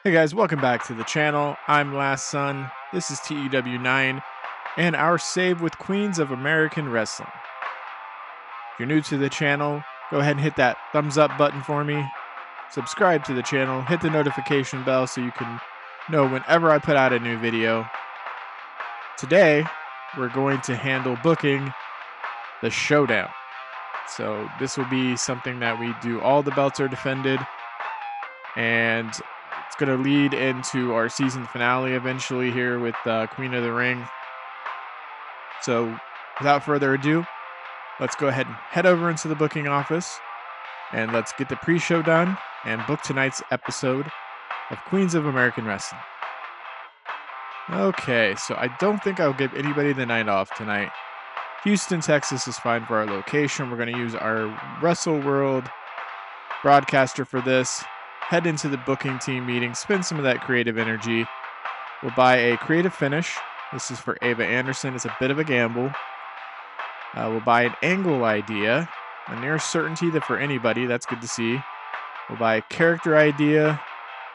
Hey guys, welcome back to the channel. I'm Last Son. This is TEW9 and our save with Queens of American Wrestling. If you're new to the channel, go ahead and hit that thumbs up button for me. Subscribe to the channel, hit the notification bell so you can know whenever I put out a new video. Today, we're going to handle booking the Showdown. So this will be something that we do all the belts are defended, and it's going to lead into our season finale eventually here with Queen of the Ring. So without further ado, let's go ahead and head over into the booking office and let's get the pre-show done and book tonight's episode of Queens of American Wrestling. Okay, so I don't think I'll give anybody the night off tonight. Houston, Texas is fine for our location. We're going to use our Wrestle World broadcaster for this. Head into the booking team meeting, spend some of that creative energy. We'll buy a creative finish. This is for Ava Anderson. It's a bit of a gamble. We'll buy an angle idea, a near certainty that for anybody, that's good to see. We'll buy a character idea.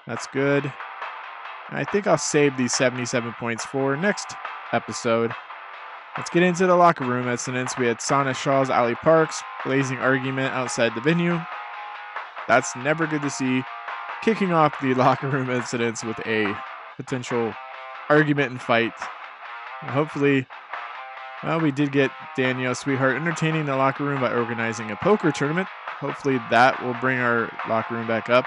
That's good. And I think I'll save these 77 points for next episode. Let's get into the locker room incidents. We had Sana Shaw's Ali Parks blazing argument outside the venue. That's never good to see. Kicking off the locker room incidents with a potential argument and fight. And hopefully, well, we did get Danielle Sweetheart entertaining the locker room by organizing a poker tournament. Hopefully that will bring our locker room back up.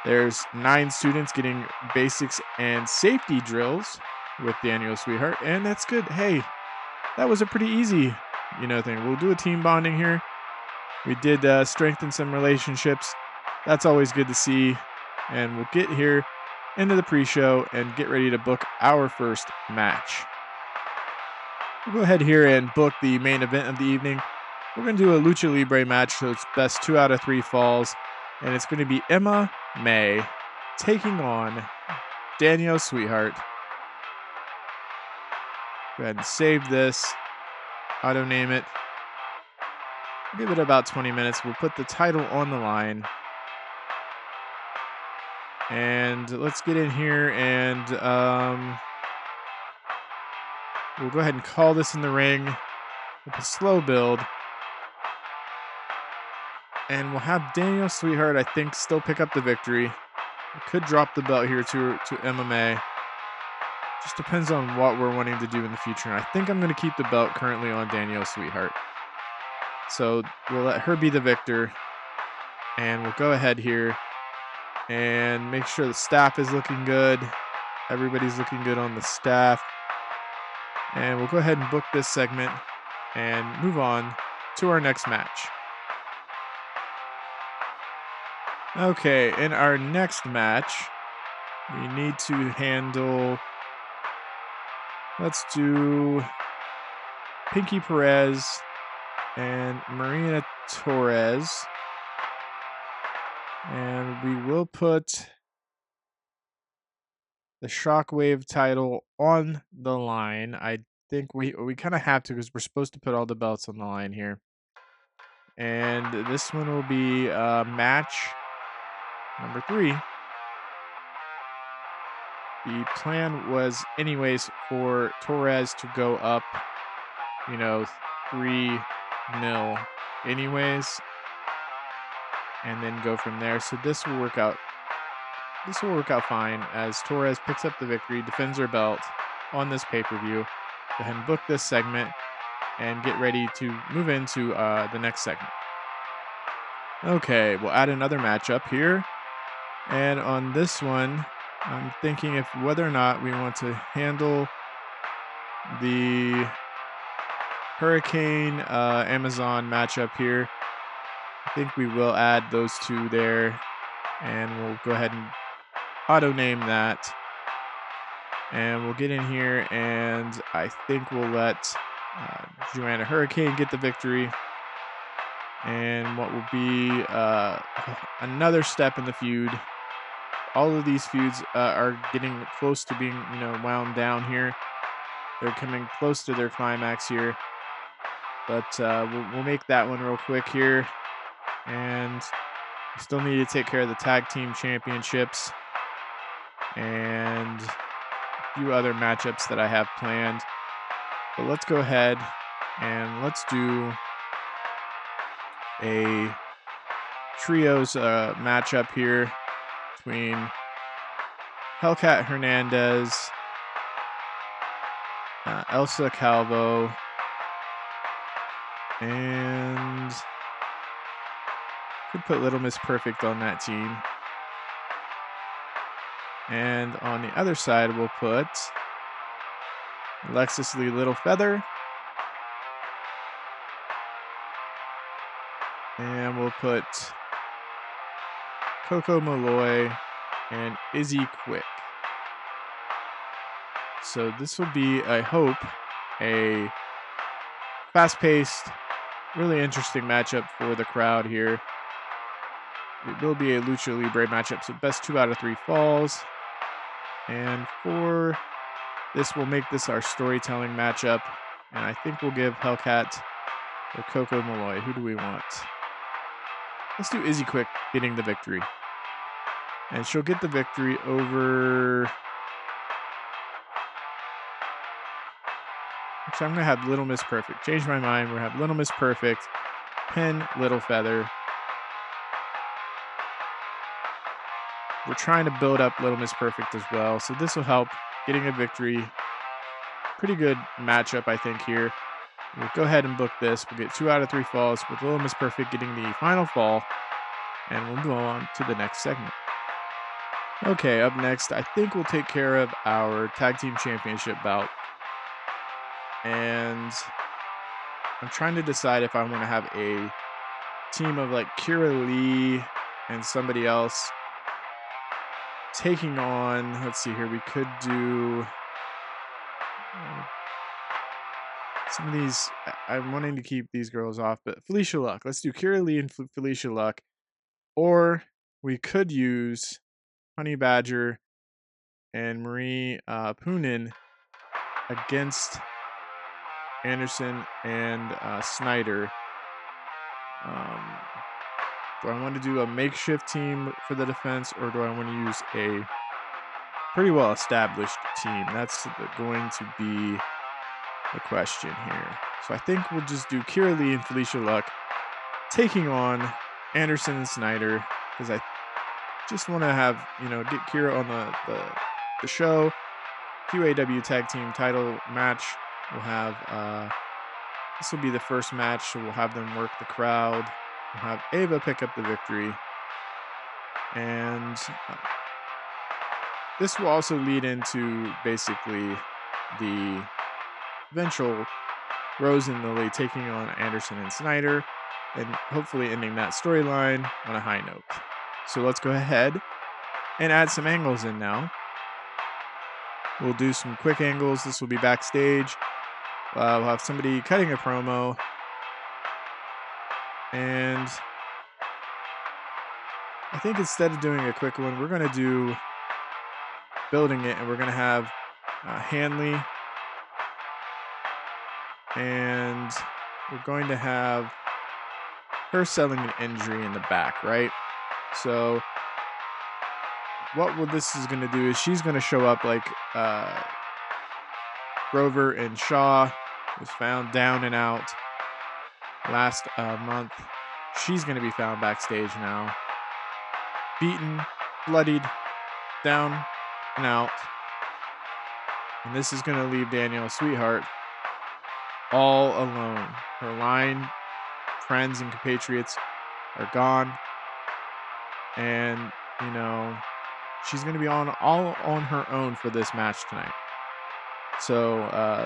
There's 9 students getting basics and safety drills with Danielle Sweetheart, and that's good. Hey, that was a pretty easy, thing. We'll do a team bonding here. We did strengthen some relationships. That's always good to see. And we'll get here into the pre-show and get ready to book our first match. We'll go ahead here and book the main event of the evening. We're going to do a Lucha Libre match, so it's best 2 out of 3 falls. And it's going to be Emma May taking on Danielle Sweetheart. Go ahead and save this. Auto name it. Give it about 20 minutes. We'll put the title on the line. And let's get in here and we'll go ahead and call this in the ring with a slow build. And we'll have Danielle Sweetheart, I think, still pick up the victory. We could drop the belt here to MMA. Just depends on what we're wanting to do in the future. And I think I'm going to keep the belt currently on Danielle Sweetheart. So we'll let her be the victor. And we'll go ahead here and make sure the staff is looking good. Everybody's looking good on the staff. And we'll go ahead and book this segment and move on to our next match. Okay, in our next match, we need to handle, let's do Pinky Perez and Marina Torres. And we will put the Shockwave title on the line. I think we kind of have to, because we're supposed to put all the belts on the line here. And this one will be match number 3. The plan was anyways for Torres to go up, 3-0 anyways, and then go from there. So this will work out. This will work out fine as Torres picks up the victory, defends her belt on this pay-per-view. Go ahead and book this segment and get ready to move into the next segment. Okay, we'll add another matchup here. And on this one, I'm thinking if whether or not we want to handle the Hurricane Amazon matchup here. I think we will add those 2 there, and we'll go ahead and auto name that. And we'll get in here, and I think we'll let Joanna Hurricane get the victory. And what will be another step in the feud. All of these feuds are getting close to being, wound down here. They're coming close to their climax here. But we'll make that one real quick here. And we still need to take care of the tag team championships. and a few other matchups that I have planned. But let's go ahead and let's do a trios matchup here between Hellcat Hernandez, Elsa Calvo, and could put Little Miss Perfect on that team. And on the other side, we'll put Alexis Lee Little Feather. And we'll put Coco Malloy and Izzy Quick. So this will be, I hope, a fast-paced, really interesting matchup for the crowd here. It will be a Lucha Libre matchup, so best 2 out of 3 falls. And for this, we'll make this our storytelling matchup. And I think we'll give Hellcat or Coco Malloy. Who do we want? Let's do Izzy Quick getting the victory. And she'll get the victory over... Actually, I'm going to have Little Miss Perfect. Change my mind. We're going to have Little Miss Perfect, pin Little Feather. We're trying to build up Little Miss Perfect as well. So this will help getting a victory. Pretty good matchup, I think, here. We'll go ahead and book this. We'll get 2 out of 3 falls with Little Miss Perfect getting the final fall. And we'll go on to the next segment. Okay, up next, I think we'll take care of our Tag Team Championship bout. And I'm trying to decide if I want to have a team of like Kira Lee and somebody else taking on, let's see here, we could do some of these. I'm wanting to keep these girls off, but Felicia Luck. Let's do Kira Lee and Felicia Luck. Or we could use Honey Badger and Marie Poonen against Anderson and Snyder. Do I want to do a makeshift team for the defense, or do I want to use a pretty well established team? That's going to be the question here. So I think we'll just do Kira Lee and Felicia Luck taking on Anderson and Snyder, because I just want to have, get Kira on the show. QAW Tag Team title match. We'll have, this will be the first match, so we'll have them work the crowd. We'll have Ava pick up the victory. And this will also lead into basically the eventual Rose and Lily taking on Anderson and Snyder, and hopefully ending that storyline on a high note. So let's go ahead and add some angles in now. We'll do some quick angles. This will be backstage. We'll have somebody cutting a promo. And I think instead of doing a quick one, we're going to do building it, and we're going to have Hanley. And we're going to have her selling an injury in the back, right? So what this is going to do is she's going to show up like Grover and Shaw was found down and out last month. She's going to be found backstage now, beaten, bloodied, down and out. And this is going to leave Danielle Sweetheart all alone. Her line friends and compatriots are gone. And, she's going to be all on her own for this match tonight. So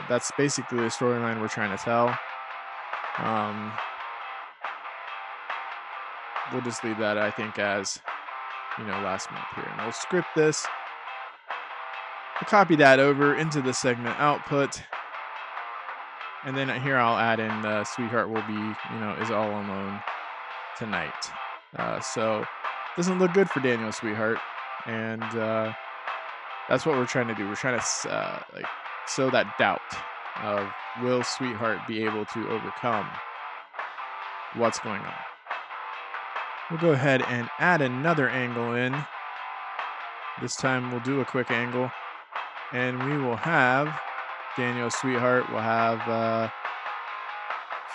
that's basically the storyline we're trying to tell. We'll just leave that, I think, as, last month here. And we'll script this. We'll copy that over into the segment output. And then here I'll add in Sweetheart will be, is all alone tonight. So doesn't look good for Daniel Sweetheart. And that's what we're trying to do. We're trying to sow that doubt of, will Sweetheart be able to overcome what's going on? We'll go ahead and add another angle in. This time we'll do a quick angle, and we will have Daniel Sweetheart. We'll have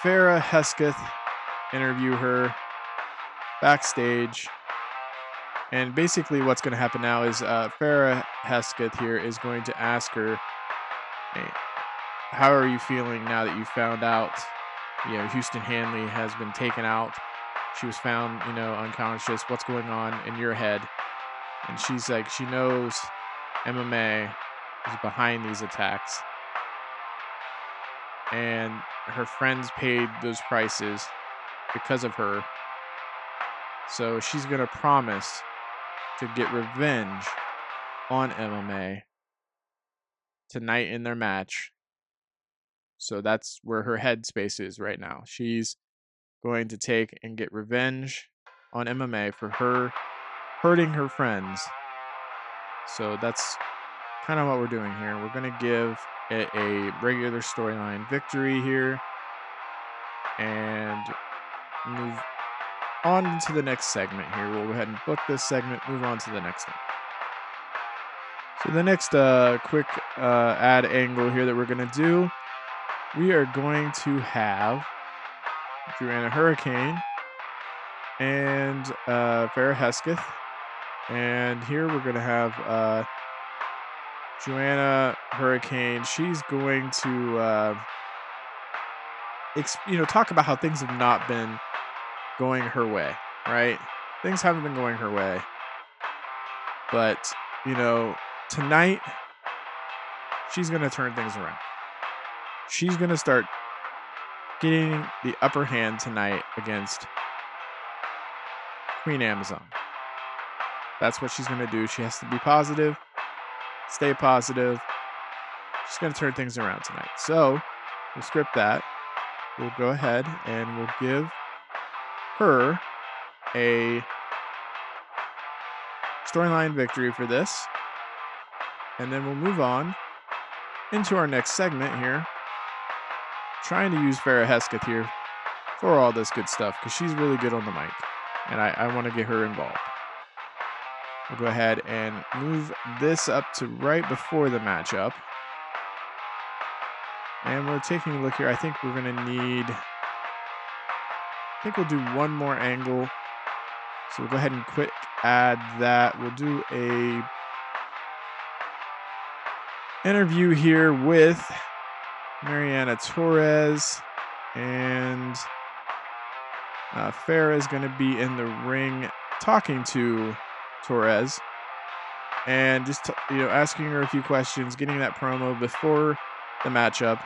Farrah Hesketh interview her backstage. And basically what's going to happen now is Farrah Hesketh here is going to ask her, hey, how are you feeling now that you found out, Houston Hanley has been taken out? She was found, unconscious. What's going on in your head? And she's like, she knows MMA is behind these attacks. And her friends paid those prices because of her. So she's going to promise to get revenge on MMA tonight in their match. So that's where her headspace is right now. She's going to take and get revenge on MMA for her hurting her friends. So that's kind of what we're doing here. We're going to give it a regular storyline victory here and move on to the next segment here. We'll go ahead and book this segment, move on to the next one. So the next quick ad angle here that we're going to do, we are going to have Joanna Hurricane and Farrah Hesketh. And here we're going to have Joanna Hurricane. She's going to talk about how things have not been going her way, right? Things haven't been going her way. But, tonight, she's going to turn things around. She's going to start getting the upper hand tonight against Queen Amazon. That's what she's going to do. She has to be positive, stay positive. She's going to turn things around tonight. So, we'll script that. We'll go ahead and we'll give her a storyline victory for this. And then we'll move on into our next segment here. Trying to use Farrah Hesketh here for all this good stuff because she's really good on the mic. And I want to get her involved. We'll go ahead and move this up to right before the matchup. And we're taking a look here. I think we're going to need... I think we'll do one more angle. So we'll go ahead and quick add that. We'll do a interview here with Mariana Torres, and Farrah is going to be in the ring talking to Torres and just asking her a few questions, getting that promo before the matchup.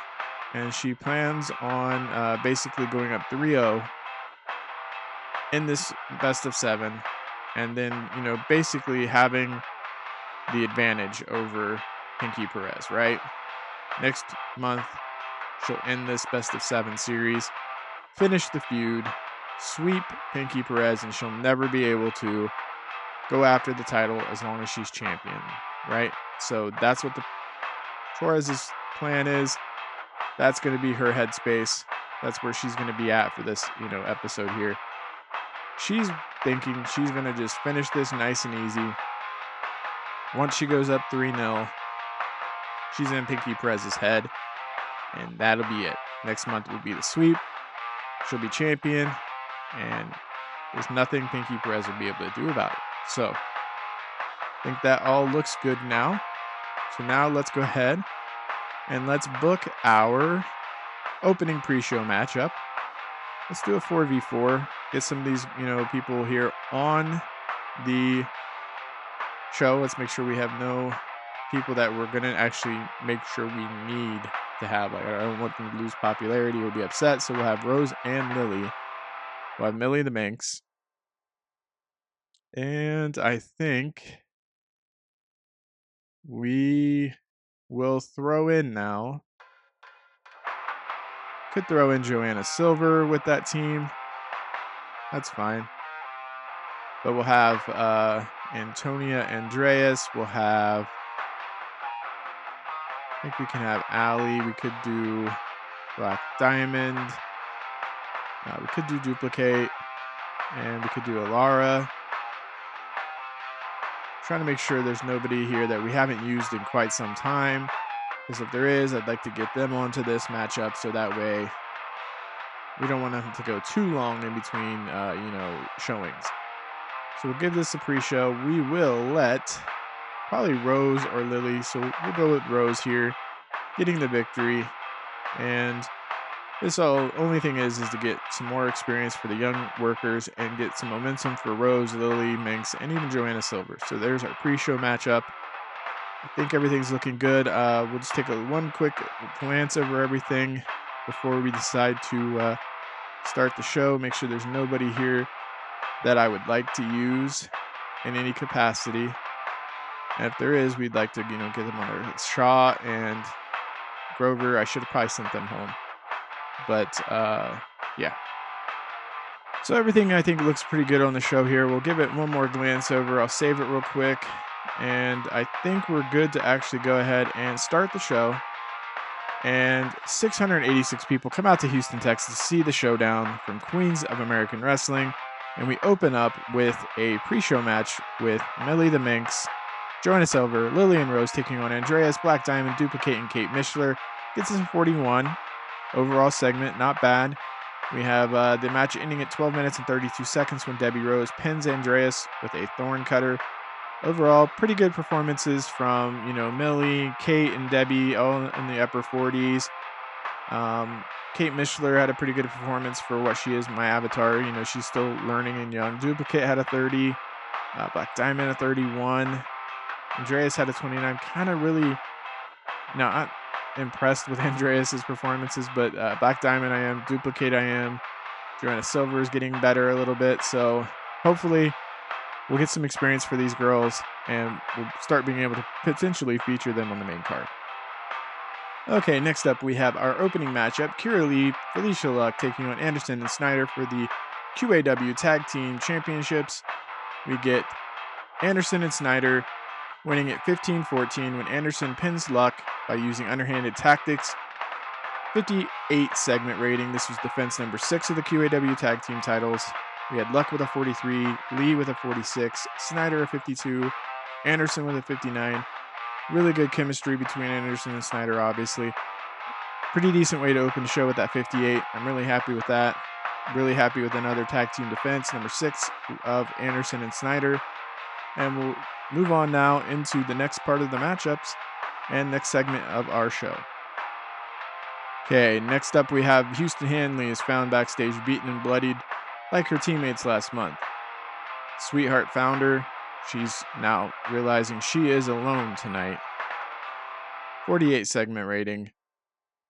And she plans on basically going up 3-0 in this best of 7, and then basically having the advantage over Pinky Perez, right? Next month she'll end this best of 7 series, finish the feud, sweep Pinky Perez, and she'll never be able to go after the title as long as she's champion, right? So that's what the Torres's plan is. That's going to be her headspace. That's where she's going to be at for this, episode here. She's thinking she's going to just finish this nice and easy. Once she goes up 3-0, she's in Pinky Perez's head, and that'll be it. Next month will be the sweep. She'll be champion, and there's nothing Pinky Perez will be able to do about it. So, I think that all looks good now. So now let's go ahead and let's book our opening pre-show matchup. Let's do a 4v4. Get some of these, people here on the show. Let's make sure we have no people that we're going to actually make sure we need to have. Like, I don't want them to lose popularity or be upset. So we'll have Rose and Millie. We'll have Millie the Manx. And I think we will throw in now. Could throw in Joanna Silver with that team. That's fine. But we'll have Antonia Andreas. We'll have... I think we can have Allie. We could do Black Diamond. We could do Duplicate. And we could do Alara. Trying to make sure there's nobody here that we haven't used in quite some time. Because if there is, I'd like to get them onto this matchup so that way we don't want them to go too long in between, showings. So we'll give this a pre-show. We will let probably Rose or Lily. So we'll go with Rose here, getting the victory. And this only thing is to get some more experience for the young workers and get some momentum for Rose, Lily, Minx, and even Joanna Silver. So there's our pre-show matchup. I think everything's looking good. We'll just take one quick glance over everything before we decide to start the show. Make sure there's nobody here that I would like to use in any capacity. And if there is, we'd like to, get them on our Shaw and Grover. I should have probably sent them home. But, yeah. So everything, I think, looks pretty good on the show here. We'll give it one more glance over. I'll save it real quick. And I think we're good to actually go ahead and start the show. And 686 people come out to Houston, Texas to see the showdown from Queens of American Wrestling. And we open up with a pre-show match with Millie the Minx, Joanna Silver, Lily and Rose taking on Andreas, Black Diamond, Duplicate, and Kate Mishler. Gets us a 41. Overall segment, not bad. We have the match ending at 12 minutes and 32 seconds when Debbie Rose pins Andreas with a thorn cutter. Overall, pretty good performances from, Millie, Kate, and Debbie, all in the upper 40s. Kate Mishler had a pretty good performance for what she is, my avatar. She's still learning and young. Duplicate had a 30. Black Diamond a 31. Andreas had a 29. Kind of really not impressed with Andreas's performances, but Black Diamond I am. Duplicate I am. Joanna Silver is getting better a little bit. So hopefully we'll get some experience for these girls and we'll start being able to potentially feature them on the main card. Okay, next up we have our opening matchup. Kira Lee, Felicia Luck taking on Anderson and Snyder for the QAW Tag Team Championships. We get Anderson and Snyder winning at 15-14 when Anderson pins Luck by using underhanded tactics. 58 segment rating. This was defense number 6 of the QAW Tag Team titles. We had Luck with a 43, Lee with a 46, Snyder a 52, Anderson with a 59. Really good chemistry between Anderson and Snyder, obviously. Pretty decent way to open the show with that 58. I'm really happy with that. Really happy with another tag team defense, number 6 of Anderson and Snyder. And we'll move on now into the next part of the matchups and next segment of our show. Okay, next up we have Houston Hanley is found backstage beaten and bloodied like her teammates last month. Sweetheart found her. She's now realizing she is alone tonight. 48 segment rating.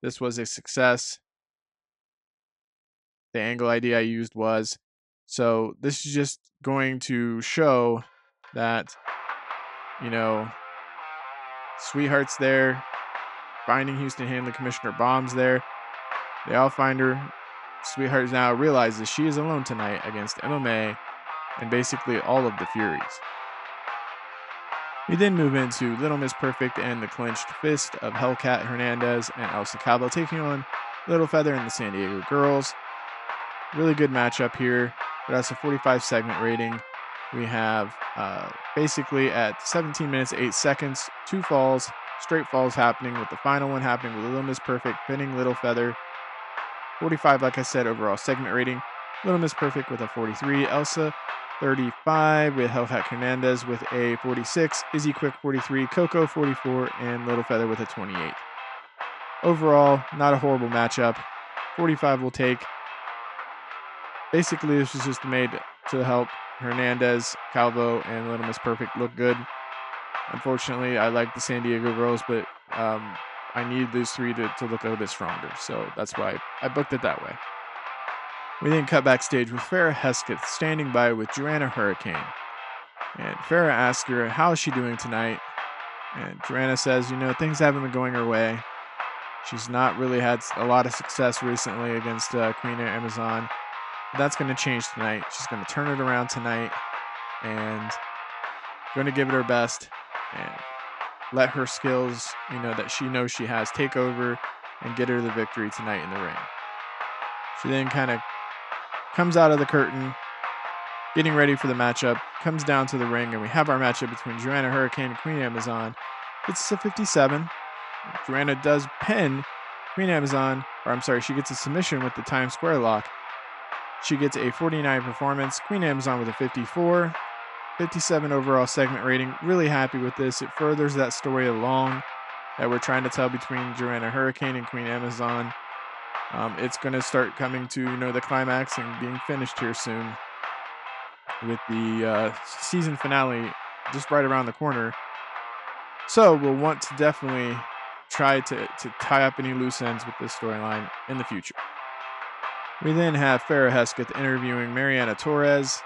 This was a success. The angle ID I used was. So this is just going to show that, Sweetheart's there. Finding Houston Hanley, Commissioner Bomb's there. They all find her. Sweetheart now realizes she is alone tonight against MMA and basically all of the Furies. We then move into Little Miss Perfect and the clenched fist of Hellcat Hernandez and Elsa Calvo taking on Little Feather and the San Diego Girls. Really good matchup here, but that's a 45 segment rating. We have basically at 17 minutes 8 seconds, 2 falls, straight falls happening, with the final one happening with Little Miss Perfect pinning Little Feather. 45, like I said, overall segment rating. Little Miss Perfect with a 43, Elsa 35 with Hellcat Hernandez with a 46, Izzy Quick 43, Coco 44, and Little Feather with a 28. Overall, not a horrible matchup. 45 will take. Basically, this was just made to help Hernandez, Calvo, and Little Miss Perfect look good. Unfortunately, I like the San Diego Girls, but I need these 3 to look a little bit stronger. So that's why I booked it that way. We then cut backstage with Farrah Hesketh standing by with Joanna Hurricane. And Farrah asks her, how is she doing tonight? And Joanna says, things haven't been going her way. She's not really had a lot of success recently against Queen Amazon. But that's going to change tonight. She's going to turn it around tonight and going to give it her best and let her skills, that she knows she has, take over and get her the victory tonight in the ring. She then kind of comes out of the curtain, getting ready for the matchup, comes down to the ring, and we have our matchup between Joanna Hurricane and Queen Amazon. It's a 57. Joanna does pin Queen Amazon, she gets a submission with the Times Square lock. She gets a 49 performance. Queen Amazon with a 54. 57 overall segment rating. Really happy with this. It furthers that story along that we're trying to tell between Joanna Hurricane and Queen Amazon. It's going to start coming to the climax and being finished here soon with the season finale just right around the corner. So we'll want to definitely try to tie up any loose ends with this storyline in the future. We then have Farrah Hesketh interviewing Mariana Torres,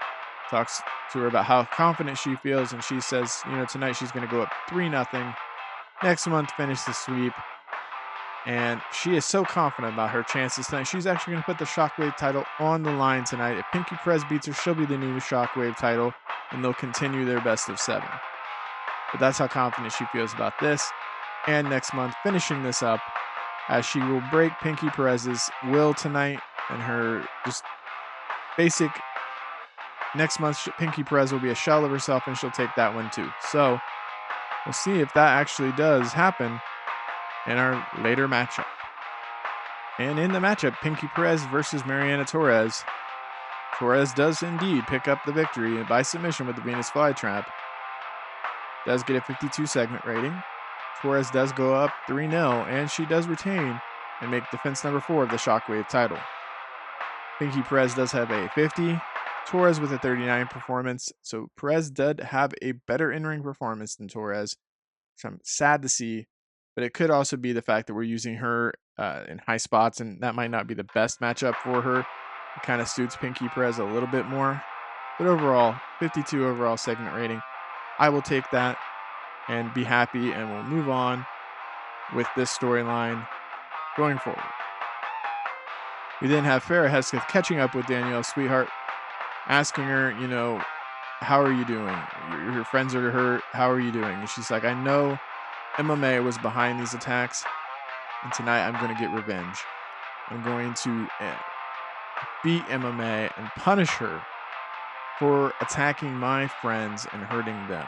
talks to her about how confident she feels, and she says, tonight she's going to go up 3-0. Next month, finish the sweep. And she is so confident about her chances tonight. She's actually going to put the Shockwave title on the line tonight. If Pinky Perez beats her, she'll be the new Shockwave title, and they'll continue their best of 7. But that's how confident she feels about this. And next month, finishing this up, as she will break Pinky Perez's will tonight, and her just basic. Next month, Pinky Perez will be a shell of herself, and she'll take that one too. So we'll see if that actually does happen in our later matchup. And in the matchup, Pinky Perez versus Mariana Torres. Torres does indeed pick up the victory by submission with the Venus Flytrap. Does get a 52 segment rating. Torres does go up 3-0, and she does retain and make defense number 4 of the Shockwave title. Pinky Perez does have a 50. Torres with a 39 performance. So Perez did have a better in-ring performance than Torres, which I'm sad to see. But it could also be the fact that we're using her in high spots, and that might not be the best matchup for her. It kind of suits Pinky Perez a little bit more. But overall, 52 overall segment rating. I will take that and be happy, and we'll move on with this storyline going forward. We then have Farrah Hesketh catching up with Danielle Sweetheart, asking her, how are you doing? Your friends are hurt. How are you doing? And she's like, I know MMA was behind these attacks, and tonight I'm going to get revenge. I'm going to beat MMA and punish her for attacking my friends and hurting them.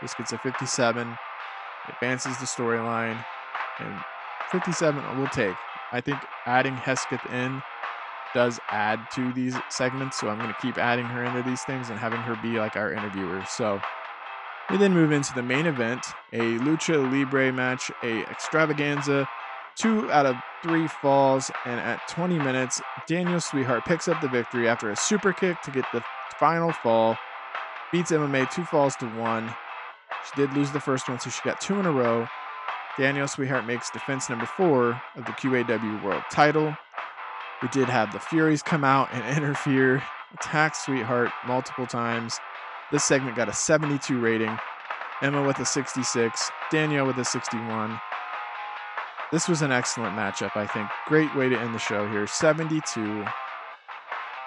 This gets a 57, advances the storyline, and 57 we'll take. I think adding Hesketh in does add to these segments, so I'm going to keep adding her into these things and having her be like our interviewer. So we then move into the main event, a Lucha Libre match, a extravaganza, 2 out of 3 falls, and at 20 minutes, Danielle Sweetheart picks up the victory after a super kick to get the final fall, beats MMA 2 falls to 1. She did lose the first one, so she got 2 in a row. Danielle Sweetheart makes defense number 4 of the QAW World title. We did have the Furies come out and interfere, attack Sweetheart multiple times. This segment got a 72 rating. Emma with a 66, Danielle with a 61. This was an excellent matchup, I think. Great way to end the show here. 72.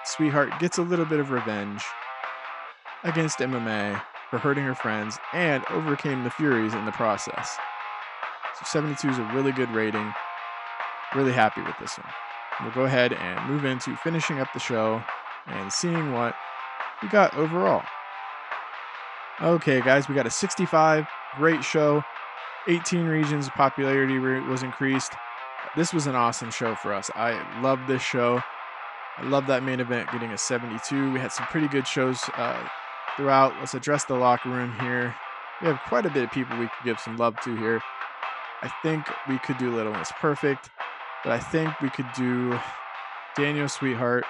Sweetheart gets a little bit of revenge against MMA for hurting her friends and overcame the Furies in the process. So 72 is a really good rating. Really happy with this one. We'll go ahead and move into finishing up the show and seeing what we got overall. Okay, guys, we got a 65. Great show. 18 regions popularity was increased. This was an awesome show for us. I love this show. I love that main event getting a 72. We had some pretty good shows throughout. Let's address the locker room here. We have quite a bit of people we could give some love to here. I think we could do Little Miss Perfect, but I think we could do Danielle Sweetheart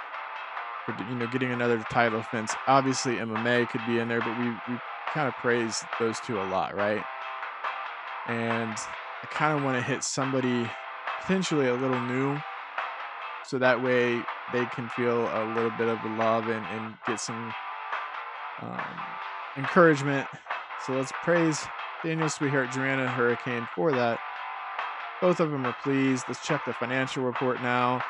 for getting another title defense. Obviously MMA could be in there, but we kind of praise those two a lot, right? And I kind of want to hit somebody potentially a little new, so that way they can feel a little bit of the love and get some encouragement. So let's praise Danielle Sweetheart, Joanna Hurricane for that. Both of them are pleased. Let's check the financial report now.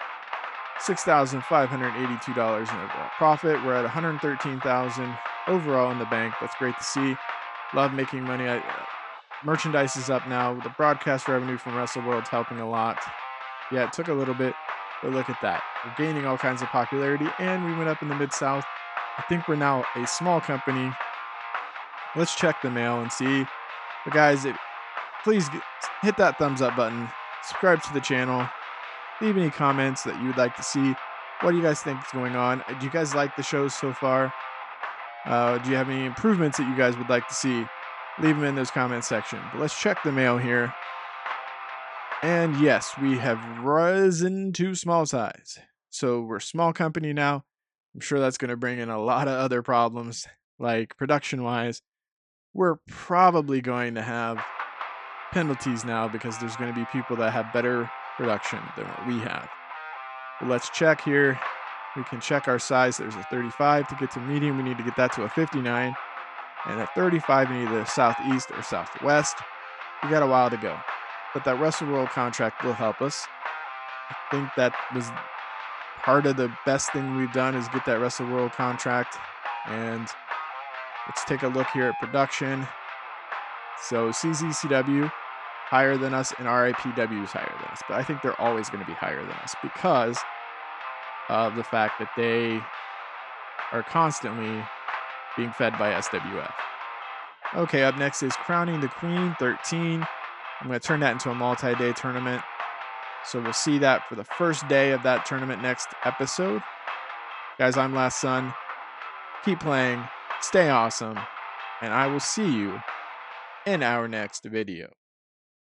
$6,582 in profit. We're at $113,000 overall in the bank. That's great to see. Love making money. Merchandise is up now. The broadcast revenue from Wrestle World's helping a lot. Yeah, it took a little bit, but look at that. We're gaining all kinds of popularity, and we went up in the Mid-South. I think we're now a small company. Let's check the mail and see. But guys, please hit that thumbs up button, subscribe to the channel, leave any comments that you would like to see. What do you guys think is going on? Do you guys like the shows so far? Do you have any improvements that you guys would like to see? Leave them in those comment section. But let's check the mail here. And yes, we have risen to small size. So we're a small company now. I'm sure that's going to bring in a lot of other problems, like production-wise. We're probably going to have penalties now because there's going to be people that have better production than what we have. But let's check here. We can check our size. There's a 35 to get to medium. We need to get that to a 59. And at 35, we need the southeast or southwest. We got a while to go. But that Wrestle World contract will help us. I think that was part of the best thing we've done is get that Wrestle World contract. And let's take a look here at production. So CZCW higher than us and RIPW is higher than us. But I think they're always going to be higher than us because of the fact that they are constantly being fed by SWF. Okay, up next is Crowning the Queen 13. I'm going to turn that into a multi-day tournament. So we'll see that for the first day of that tournament next episode. Guys, I'm Last Son. Keep playing, stay awesome, and I will see you in our next video.